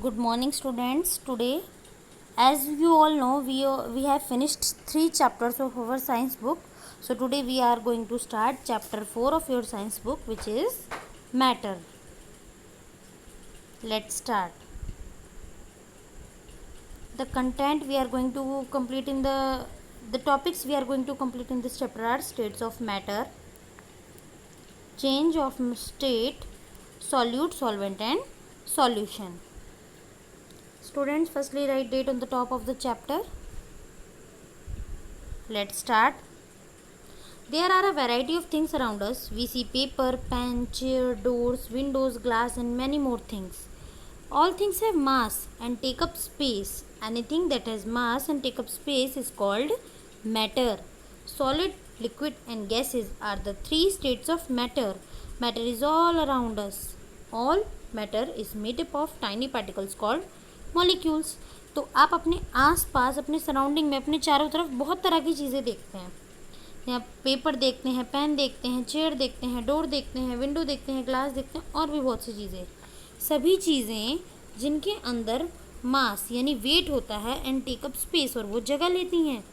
Good morning, students. Today, as you all know, we have finished 3 chapters of our science book. So today we are going to start chapter 4 of your science book, which is matter. Let's start. The content we are going to complete in the topics we are going to complete in this chapter are states of matter, change of state, solute, solvent, and solution. Students, firstly write date on the top of the chapter. Let's start. There are a variety of things around us. We see paper, pen, chair, doors, windows, glass, and many more things. All things have mass and take up space. Anything that has mass and take up space is called matter. Solid, liquid, and gases are the 3 states of matter. Matter is all around us. All matter is made up of tiny particles called molecules. तो आप अपने आस पास अपने surrounding में अपने चारों तरफ बहुत तरह की चीज़ें देखते हैं. यहाँ पेपर देखते हैं, पेन देखते हैं, चेयर देखते हैं, डोर देखते हैं, विंडो देखते हैं, ग्लास देखते हैं और भी बहुत सी चीज़ें. सभी चीज़ें जिनके अंदर मास यानी वेट होता है एंड टेक अप स्पेस और वो जगह लेती हैं.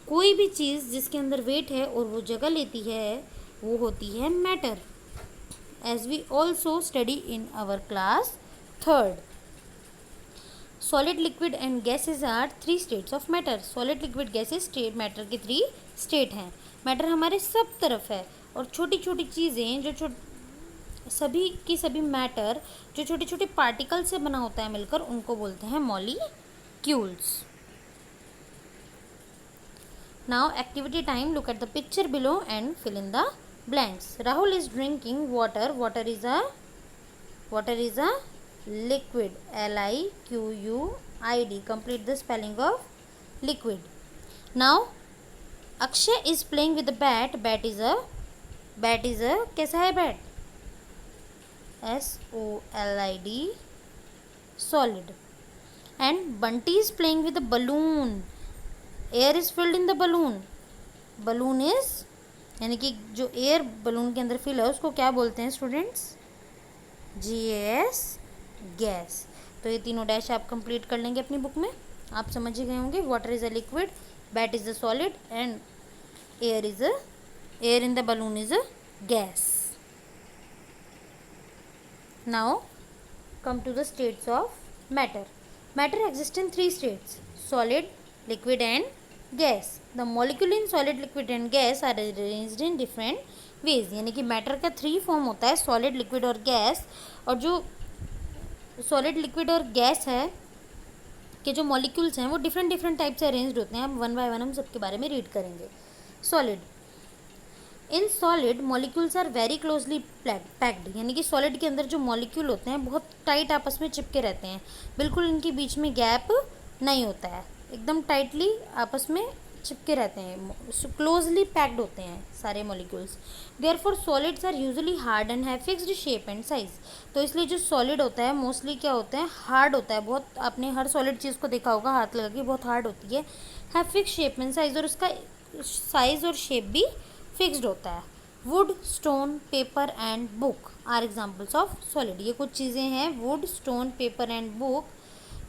कोई भी चीज़ जिसके अंदर वेट है और वो जगह लेती है वो होती है matter. As we also study in our class 3rd. Solid, liquid and gases are 3 states of matter. Solid, liquid, gases state matter के 3 स्टेट हैं. मैटर हमारे सब तरफ है और छोटी छोटी चीज़ें जो सभी की सभी मैटर जो छोटे छोटे पार्टिकल से बना होता है मिलकर उनको बोलते हैं molecules. Now activity time. Look at the picture below and fill in the blanks. Rahul is drinking water. Water is a liquid. liquid. Complete the spelling of liquid. Now Akshay is playing with the bat. bat is a कैसा है bat? solid. solid. And Bunty is playing with the balloon. air is filled in the balloon. balloon is यानी कि जो air balloon के अंदर fill है उसको क्या बोलते हैं स्टूडेंट्स? gas. गैस. तो ये तीनों डैश आप कंप्लीट कर लेंगे अपनी बुक में. आप समझ ही गए होंगे. Water is a liquid, bat is a solid and air in the balloon is a gas. Now come to the states of matter. Matter exist in 3 states: solid, liquid and gas. The molecule in solid, liquid and gas are arranged in different ways. यानी कि matter का 3 form होता है: solid, liquid और gas. और जो solid, liquid और gas है के जो मॉलिक्यूल्स हैं वो डिफरेंट टाइप से अरेंज्ड होते हैं. अब 1 by 1 हम सबके बारे में रीड करेंगे. Solid. In solid molecules are very closely packed. यानी कि सॉलिड के अंदर जो मॉलिक्यूल होते हैं बहुत टाइट आपस में चिपके रहते हैं. बिल्कुल इनके बीच में गैप नहीं होता है. एकदम टाइटली आपस में चिपके रहते हैं. क्लोजली पैक्ड होते हैं सारे molecules. Therefore solids are usually hard and have fixed shape and size. तो इसलिए जो सॉलिड होता है मोस्टली क्या होता है? हार्ड होता है. बहुत आपने हर सॉलिड चीज़ को देखा होगा हाथ लगा के, बहुत हार्ड होती है. Have fix shape and size. और उसका साइज और शेप भी फिक्स्ड होता है. Wood, stone, paper and book are examples of solid. ये कुछ चीज़ें हैं. Wood, stone, paper and book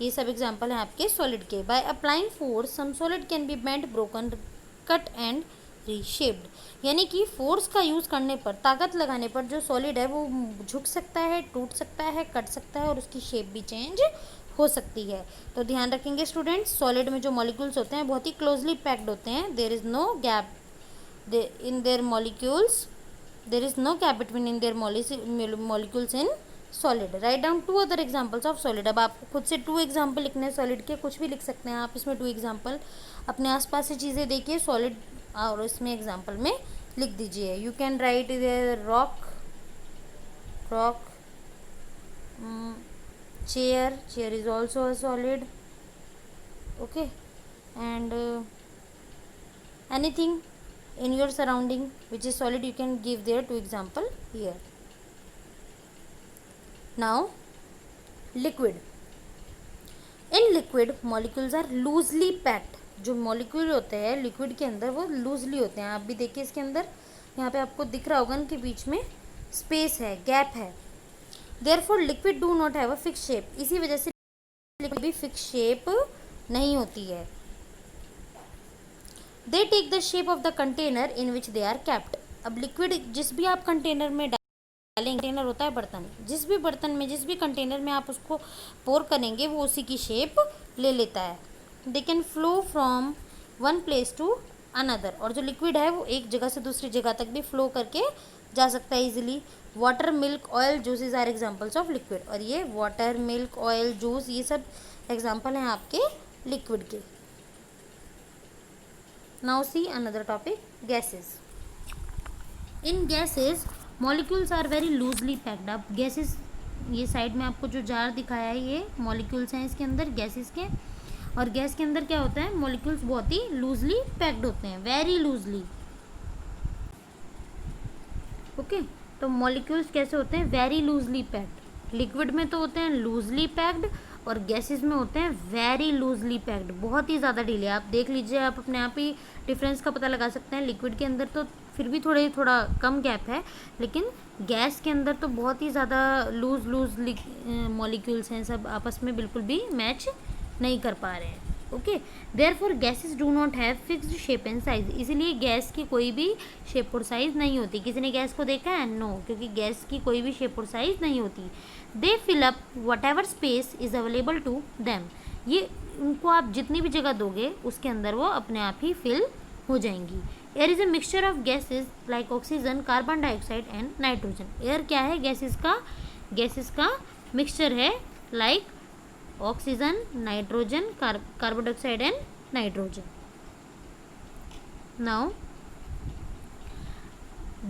ये सब एग्जाम्पल हैं आपके सॉलिड के. By applying force some solid can be bent, broken, cut and reshaped. यानी कि फोर्स का यूज़ करने पर, ताकत लगाने पर जो सॉलिड है वो झुक सकता है, टूट सकता है, कट सकता है और उसकी शेप भी चेंज हो सकती है. तो ध्यान रखेंगे स्टूडेंट्स, सॉलिड में जो मॉलिक्यूल्स होते हैं बहुत ही क्लोजली पैक्ड होते हैं. There is no gap in their molecules. There is no gap between in their molecules in solid. Write down 2 other examples of solid. अब आप खुद से 2 एग्जाम्पल लिखने हैं सॉलिड के. कुछ भी लिख सकते हैं आप इसमें. 2 एग्जाम्पल अपने आसपास से चीज़ें देखिए सॉलिड और इसमें एग्जाम्पल में लिख दीजिए. You can write rock, chair is also a solid. Okay. And anything in your surrounding which is solid you can give there 2 example here. Now liquid. in liquid molecules are loosely packed. जो molecule होते हैं liquid के अंदर वो loosely होते हैं. आप भी देखिए इसके अंदर यहाँ पे आपको दिख रहा होगा इनके बीच में स्पेस है, गैप है. Therefore liquid do not have a fix shape, इसी वजह से लिक्विड भी फिक्स शेप नहीं होती है। They take the shape of the container in which they are kept. अब लिक्विड जिस भी आप कंटेनर में डालेंगे, कंटेनर होता है बर्तन, जिस भी बर्तन में जिस भी कंटेनर में आप उसको पोर करेंगे वो उसी की शेप ले लेता है। They can flow from one place to another, और जो लिक्विड है वो एक जगह से दूसरी जगह तक भी फ्लो करके जा सकता है easily. Water, milk, oil, juices are examples of liquid, और ये वाटर, मिल्क, ऑयल, जूस ये सब एग्जांपल हैं आपके लिक्विड के। Now see another topic, gases. In gases molecules are very loosely packed. अब गैसेस, ये साइड में आपको जो जार दिखाया है ये मॉलिक्यूल्स हैं इसके अंदर गैसेस के, और गैस के अंदर क्या होता है, मॉलिक्यूल्स बहुत ही लूजली पैक्ड होते हैं, वेरी लूजली। ओके, तो मॉलिक्यूल्स कैसे होते हैं, वेरी लूजली पैक्ड। लिक्विड में तो होते हैं लूजली पैक्ड, और गैसेस में होते हैं वेरी लूजली पैक्ड, बहुत ही ज़्यादा ढीले। आप देख लीजिए, आप अपने आप ही डिफरेंस का पता लगा सकते हैं। लिक्विड के अंदर तो फिर भी थोड़ा कम गैप है, लेकिन गैस के अंदर तो बहुत ही ज़्यादा लूज मॉलिक्यूल्स हैं, सब आपस में बिल्कुल भी मैच नहीं कर पा रहे हैं। Okay, therefore gases do not have fixed shape and size, इसीलिए गैस की कोई भी शेप और साइज नहीं होती। किसी ने गैस को देखा है? नो, क्योंकि गैस की कोई भी शेप और साइज नहीं होती। They fill up whatever space is available to them, ये उनको आप जितनी भी जगह दोगे उसके अंदर वो अपने आप ही फिल हो जाएंगी। Air is a mixture of gases like oxygen, carbon dioxide and nitrogen. Air क्या है? गैसेस का मिक्सचर है, like oxygen, nitrogen, carbon dioxide and nitrogen. Now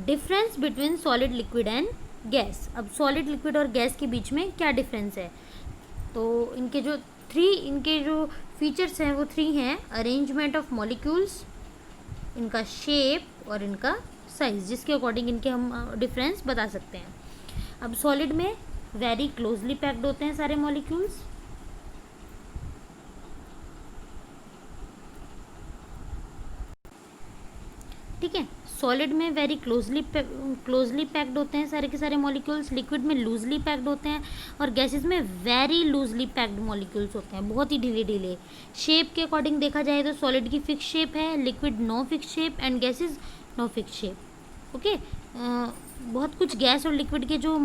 difference between solid, liquid and gas. अब सॉलिड, लिक्विड और gas के बीच में क्या difference है? तो इनके जो फीचर्स हैं वो 3 हैं, अरेंजमेंट ऑफ मॉलिक्यूल्स, इनका शेप और इनका साइज, जिसके अकॉर्डिंग इनके हम डिफरेंस बता सकते हैं। अब सॉलिड में वेरी क्लोजली पैक्ड होते हैं सारे मॉलिक्यूल्स, ठीक है। सॉलिड में वेरी क्लोजली पैक्ड होते हैं सारे के सारे मॉलिक्यूल्स, लिक्विड में लूजली पैक्ड होते हैं, और गैसेस में वेरी लूजली पैक्ड मॉलिक्यूल्स होते हैं, बहुत ही ढीले। शेप के अकॉर्डिंग देखा जाए तो सॉलिड की फिक्स शेप है, liquid no fix shape and gases no fix shape. Okay, बहुत कुछ गैस और लिक्विड के जो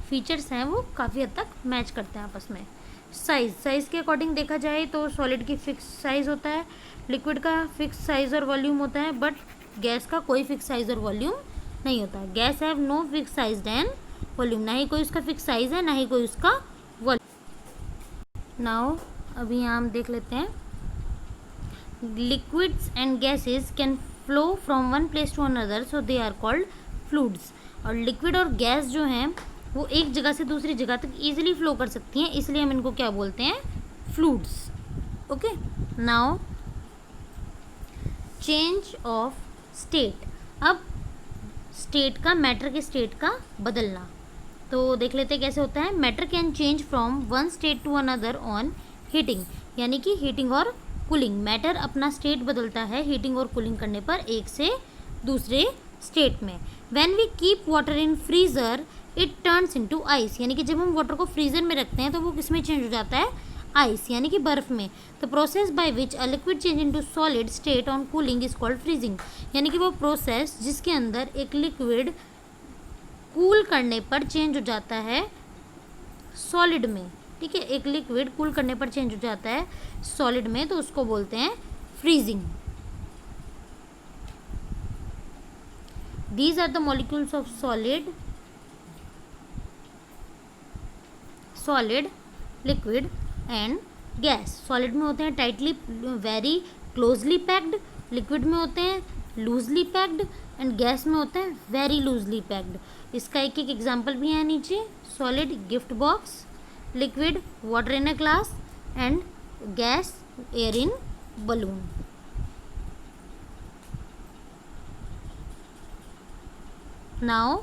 फीचर्स हैं वो काफ़ी हद तक मैच करते हैं आपस में। साइज़ के अकॉर्डिंग देखा जाए तो सॉलिड की फिक्स साइज़ होता है, लिक्विड का फिक्स साइज़ और वॉल्यूम होता है, बट गैस का कोई फिक्स साइज़ और वॉल्यूम नहीं होता। Gas have no fix size and volume, ना ही कोई उसका फिक्स साइज़ है ना ही कोई उसका वॉल्यूम। नाउ अभी यहाँ हम देख लेते हैं, liquids and gases can flow from one place to another, so they are called fluids. और लिक्विड और गैस जो हैं वो एक जगह से दूसरी जगह तक ईजिली फ्लो कर सकती हैं, इसलिए हम इनको क्या बोलते हैं? Fluids. Okay, now change of state. अब स्टेट का, मैटर के स्टेट का बदलना, तो देख लेते हैं कैसे होता है। Matter can change from one state to another on heating, यानी कि हीटिंग और कूलिंग। मैटर अपना स्टेट बदलता है हीटिंग और कूलिंग करने पर एक से दूसरे स्टेट में। When we keep water in freezer it turns into ice, यानी कि जब हम वाटर को फ्रीज़र में रखते हैं तो वो किस में चेंज हो जाता है? आइस, यानी कि बर्फ़ में। The process by which a liquid change into solid state on cooling is called freezing, यानी कि वो प्रोसेस जिसके अंदर एक लिक्विड कूल करने पर चेंज हो जाता है सॉलिड में, ठीक है। एक लिक्विड कूल करने पर चेंज हो जाता है सॉलिड में, तो उसको बोलते हैं freezing. These are the molecules of solid, liquid and gas. Solid में होते हैं tightly very closely packed, liquid में होते हैं लूजली पैक्ड एंड गैस में होते हैं वेरी लूजली पैक्ड। इसका एक एक एग्जाम्पल भी है नीचे। Solid gift box, liquid water in a glass and gas air in balloon. Now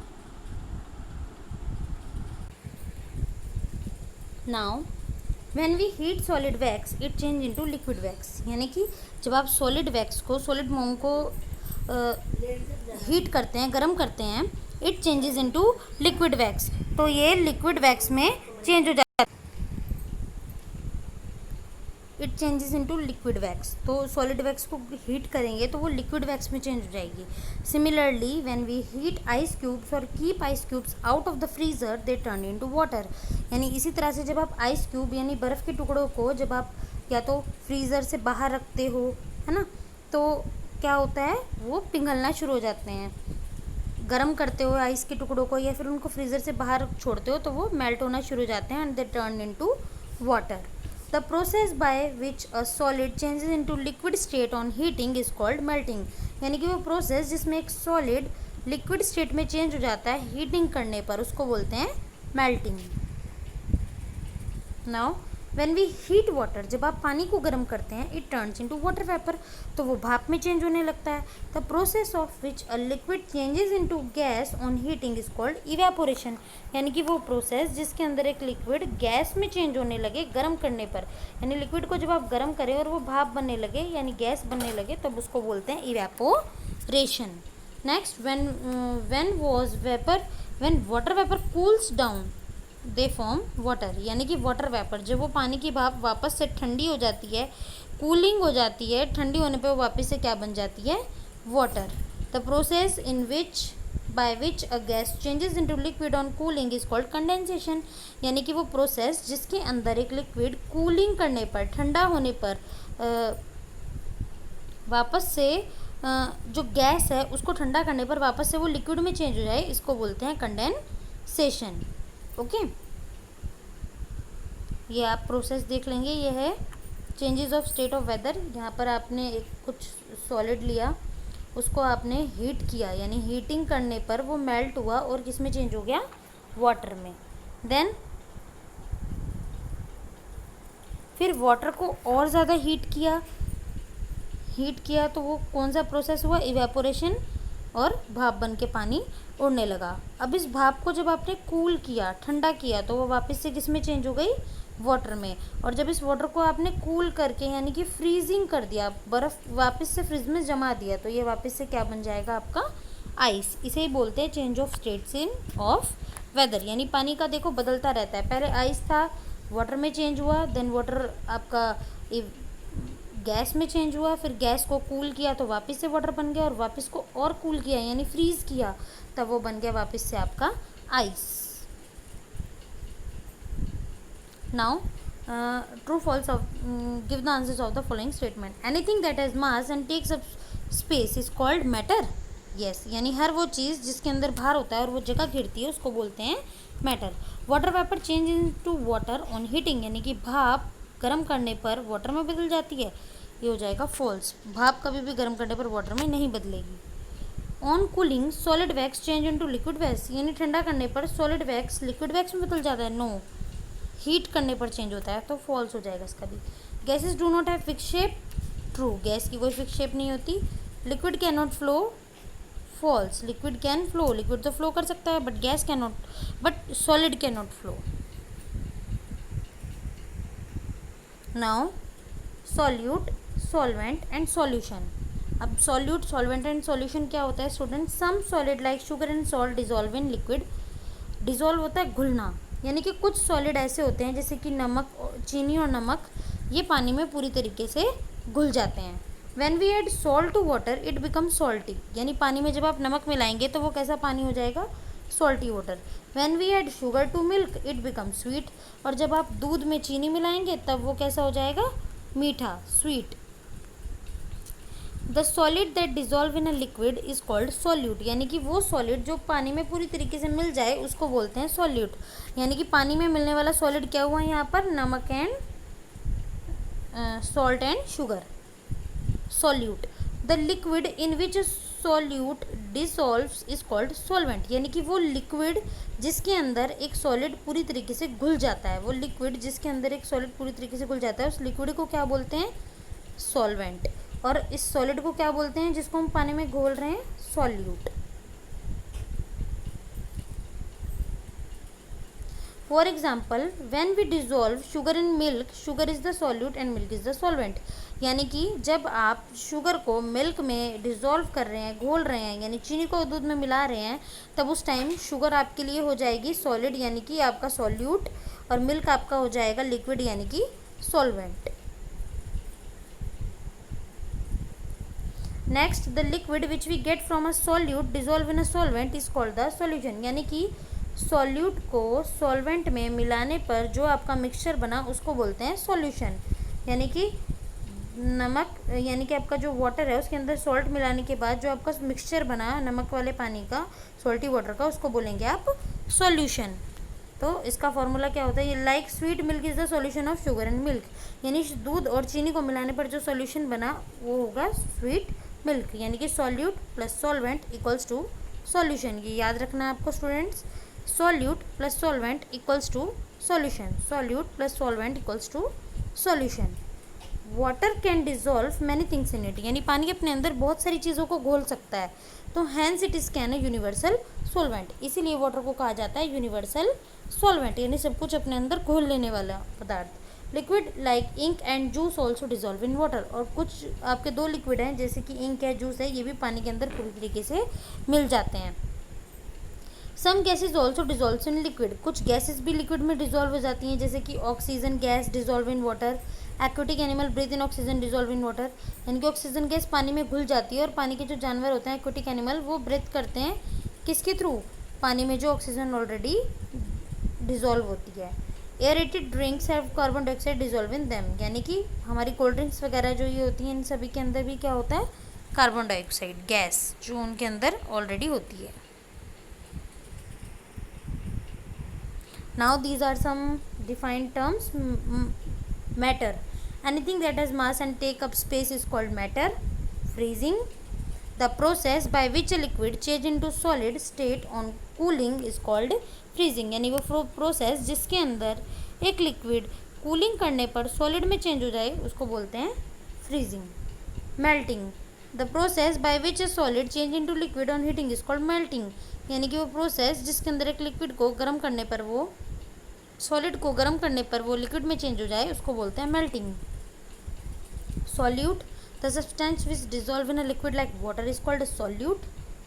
when we heat solid wax it change into liquid wax, यानी कि जब आप सॉलिड वैक्स को, सॉलिड मोम को हीट करते हैं, गर्म करते हैं, it changes into liquid wax, तो ये लिक्विड वैक्स में चेंज हो जाता है। It changes into liquid wax, तो सॉलिड वैक्स को हीट करेंगे तो वो लिक्विड वैक्स में चेंज हो जाएगी। Similarly when we heat ice cubes और keep ice cubes out of the freezer they turn into water, यानी इसी तरह से जब आप आइस क्यूब यानी बर्फ़ के टुकड़ों को जब आप या तो फ्रीज़र से बाहर रखते हो, है ना, तो क्या होता है, वो पिघलना शुरू हो जाते हैं। गर्म करते हो आइस के टुकड़ों को या फिर उनको फ्रीज़र से बाहर छोड़ते हो तो वो मेल्ट होना शुरू हो जाते हैं and they turn into water. The process by which a solid changes into liquid state on heating is called melting, यानी कि वो प्रोसेस जिसमें एक सॉलिड लिक्विड स्टेट में चेंज हो जाता है हीटिंग करने पर, उसको बोलते हैं melting. Now when we heat water, जब आप पानी को गर्म करते हैं, it turns into water vapour, तो वो भाप में चेंज होने लगता है। The process of which a liquid changes into gas on heating is called evaporation, यानी कि वो प्रोसेस जिसके अंदर एक लिक्विड गैस में चेंज होने लगे गर्म करने पर, यानी लिक्विड को जब आप गर्म करें और वो भाप बनने लगे यानी गैस बनने लगे तब उसको बोलते हैं evaporation. Next when water vapour cools down they form water, यानी कि वाटर वेपर जब वो पानी की भाप वापस से ठंडी हो जाती है, कूलिंग हो जाती है, ठंडी होने पे वो वापस से क्या बन जाती है, water. The process in which bye which a gas changes into liquid on cooling is called condensation, यानी कि वो प्रोसेस जिसके अंदर एक लिक्विड कूलिंग करने पर, ठंडा होने पर वापस से जो गैस है उसको ठंडा करने पर वापस से वो लिक्विड में चेंज हो जाए, इसको बोलते हैं कंडेंसेशन। ओके, ये आप प्रोसेस देख लेंगे। ये है changes of state of weather. यहाँ पर आपने एक कुछ सॉलिड लिया, उसको आपने हीट किया, यानी हीटिंग करने पर वो मेल्ट हुआ और किस में चेंज हो गया, वाटर में। देन फिर वाटर को और ज़्यादा हीट किया तो वो कौन सा प्रोसेस हुआ, इवेपोरेशन, और भाप बन के पानी उड़ने लगा। अब इस भाप को जब आपने कूल किया, ठंडा किया, तो वो वापस से किस में चेंज हो गई, वाटर में। और जब इस वाटर को आपने कूल करके यानी कि फ्रीजिंग कर दिया, बर्फ़ वापस से फ्रिज में जमा दिया, तो ये वापस से क्या बन जाएगा आपका, आइस। इसे ही बोलते हैं change of states in of weather, यानी पानी का देखो बदलता रहता है, पहले आइस था, वाटर में चेंज हुआ, देन वाटर आपका गैस में चेंज हुआ, फिर गैस को कूल किया तो वापस से वाटर बन गया, और वापस को और कूल किया यानी फ्रीज किया, तब वो बन गया वापस से आपका ice. Now true false of give the answers of the following statement. Anything that has mass and takes up space is called matter. Yes, यानी हर वो चीज़ जिसके अंदर भार होता है और वो जगह घेरती है उसको बोलते हैं matter. Water vapour change into water on heating, यानी कि भाप गर्म करने पर वाटर में बदल जाती है, ये हो जाएगा फॉल्स। भाप कभी भी गर्म करने पर वाटर में नहीं बदलेगी। On cooling solid wax change into liquid wax, यानी ठंडा करने पर सॉलिड वैक्स लिक्विड वैक्स में बदल जाता है, नो, हीट करने पर चेंज होता है, तो फॉल्स हो जाएगा इसका भी। Gases do not have fix shape, true, gas की कोई फिक्स शेप नहीं होती। Liquid can not flow, false, liquid can flow, liquid तो फ्लो कर सकता है but gas can not, but solid can not flow. Now solute, solvent and solution. अब solute, solvent and solution क्या होता है student, some solid like sugar and salt dissolve in liquid. Dissolve होता है घुलना, यानी कि कुछ सॉलिड ऐसे होते हैं जैसे कि नमक, चीनी और नमक, ये पानी में पूरी तरीके से घुल जाते हैं। When we add salt to water it become salty, यानी पानी में जब आप नमक मिलाएंगे तो वो कैसा पानी हो जाएगा, salty water. When we add sugar to milk it become sweet, और जब आप दूध में चीनी मिलाएंगे तब वो कैसा हो जाएगा, मीठा, sweet. The solid that dissolve in a liquid is called solute, यानी कि वो सॉलिड जो पानी में पूरी तरीके से मिल जाए उसको बोलते हैं सॉल्यूट। यानी कि पानी में मिलने वाला सॉलिड क्या हुआ यहाँ पर, नमक and salt and sugar, solute. The liquid in which solute dissolves is called solvent, यानी कि वो लिक्विड जिसके अंदर एक सॉलिड पूरी तरीके से घुल जाता है, वो लिक्विड जिसके अंदर एक सॉलिड पूरी तरीके से घुल जाता है उस लिक्विड को क्या बोलते हैं, सॉल्वेंट। और इस सॉलिड को क्या बोलते हैं जिसको हम पानी में घोल रहे हैं, solute. For example when we dissolve sugar in milk, sugar is the solute and milk is the solvent, यानी कि जब आप शुगर को मिल्क में डिज़ोल्व कर रहे हैं, घोल रहे हैं, यानी चीनी को दूध में मिला रहे हैं, तब उस टाइम शुगर आपके लिए हो जाएगी सॉलिड यानी कि आपका सॉल्यूट, और मिल्क आपका हो जाएगा लिक्विड यानी कि solvent. Next, the liquid which we get from a solute dissolve in a solvent is called the solution. यानी कि सॉल्यूट को सॉल्वेंट में मिलाने पर जो आपका मिक्सचर बना उसको बोलते हैं सॉल्यूशन। यानी कि नमक यानी कि आपका जो वाटर है उसके अंदर सॉल्ट मिलाने के बाद जो आपका मिक्सचर बना नमक वाले पानी का, सॉल्टी वाटर का, उसको बोलेंगे आप सॉल्यूशन। तो इसका फॉर्मूला क्या होता है, ये like sweet milk is the solution of sugar and milk. यानी दूध और चीनी को मिलाने पर जो सॉल्यूशन बना वो होगा स्वीट मिल्क। यानी कि solute plus solvent equals to solution. ये याद रखना है आपको students, solute plus solvent equals to solution, solute plus solvent equals to solution. Water can dissolve many things in it. यानी पानी अपने अंदर बहुत सारी चीज़ों को घोल सकता है, तो hence it is can a universal solvent. इसीलिए वाटर को कहा जाता है यूनिवर्सल सॉल्वेंट, यानी सब कुछ अपने अंदर घोल लेने वाला पदार्थ। Liquid like ink and juice also dissolve in water. और कुछ आपके दो लिक्विड हैं जैसे कि इंक है, जूस है, ये भी पानी के अंदर पूरी तरीके से मिल जाते हैं। Some gases also dissolve in liquid. कुछ गैसेज भी लिक्विड में डिजोल्व हो जाती हैं जैसे कि oxygen gas dissolve in water. Aquatic animal breathe in oxygen dissolve in water. यानी कि ऑक्सीजन गैस पानी में घुल जाती है और पानी के जो जानवर होते हैं एक्वेटिक एनिमल वो ब्रीथ करते हैं किसके थ्रू, पानी में जो ऑक्सीजन ऑलरेडी डिजोल्व होती है। Aerated drinks have carbon dioxide dissolve in them. यानी कि हमारी कोल्ड ड्रिंक्स वगैरह जो ये होती हैं इन सभी के अंदर भी क्या होता है, कार्बन डाइऑक्साइड गैस जो उनके अंदर ऑलरेडी होती है। Now these are some defined terms. Matter. Anything that has mass and take up space is called matter. Freezing. The process by which a liquid change into solid state on cooling is called freezing. यानी वो process जिसके अंदर एक liquid cooling करने पर solid में change हो जाए उसको बोलते हैं freezing. Melting. The process by which a solid change into liquid on heating is called melting. यानी कि वो प्रोसेस जिसके अंदर एक लिक्विड को गर्म करने पर वो सॉलिड को गर्म करने पर वो लिक्विड में चेंज हो जाए उसको बोलते हैं melting. Solute. The substance which dissolve in a liquid like water is called solute.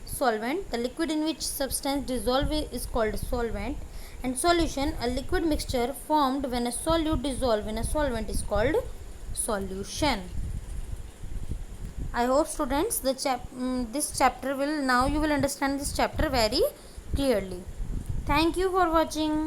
Solvent. The liquid in which substance dissolve is called solvent. And solution. A liquid mixture formed when a solute dissolve in a solvent is called solution. I hope students this chapter will, now you will understand this chapter very clearly. Thank you for watching.